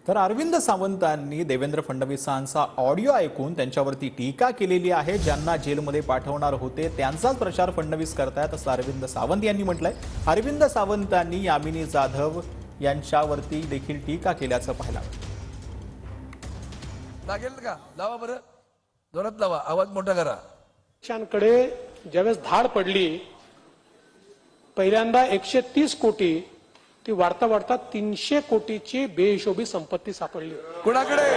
तर अरविंद सावंतांनी देवेंद्र फडणवीसांचा ऑडिओ ऐकून त्यांच्यावरती टीका केलेली आहे। ज्यांना जेलमध्ये पाठवणार होते त्यांचाच प्रचार फडणवीस करतायत असं अरविंद सावंत यांनी म्हटलंय। अरविंद सावंतांनी यामिनी जाधव यांच्यावरती देखील टीका केल्याचं पाहिलं। लागेल का? लावा बरं, जोरात लावा, आवाज मोठा करा। कडे ज्यावेळेस धाड पडली, पहिल्यांदा 130 कोटी ती वाढता वाढता 300 कोटीची बेहिशोबी संपत्ती सापडली। कुणाकडे?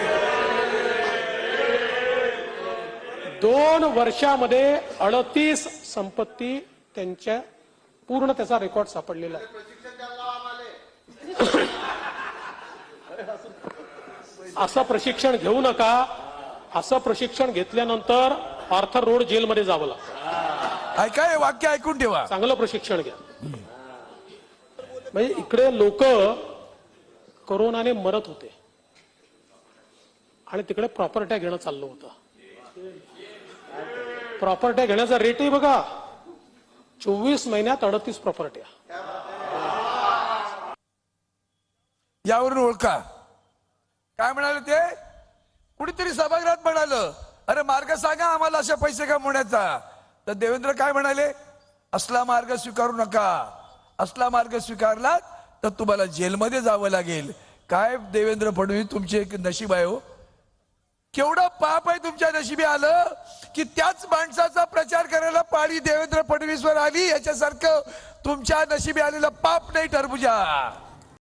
2 वर्षामध्ये 38 संपत्ती त्यांच्या पूर्ण त्याचा रेकॉर्ड सापडलेला आहे। असं प्रशिक्षण घेऊ नका। असं प्रशिक्षण घेतल्यानंतर आर्थर रोड जेलमध्ये जावं लागतं। ऐका, हे वाक्य ऐकून ठेवा। चांगलं प्रशिक्षण घ्या। म्हणजे इकडे लोक कोरोनाने मरत होते आणि तिकडे प्रॉपर्ट्या घेणं चाललं होतं। प्रॉपर्ट्या घेण्याचा रेटही बघा, 24 महिन्यात 38 प्रॉपर्ट्या। यावरून ओळखा काय म्हणाले ते। कुणीतरी सभागृहात म्हणालं, अरे मार्ग सांगा आम्हाला अशा पैसे कमवण्याचा। तर देवेंद्र काय म्हणाले, असला मार्ग स्वीकारू नका, असला मार्ग स्वीकारला तर तुम्हाला जेलमध्ये जावं लागेल। काय देवेंद्र फडणवीस, तुमचे एक नशीब आहे हो। केवढं पाप आहे तुमच्या नशिबी आलं की त्याच माणसाचा प्रचार करायला पाळी देवेंद्र फडणवीसवर आली। याच्यासारखं तुमच्या नशिबी आलेलं पाप नाही टरबुजा।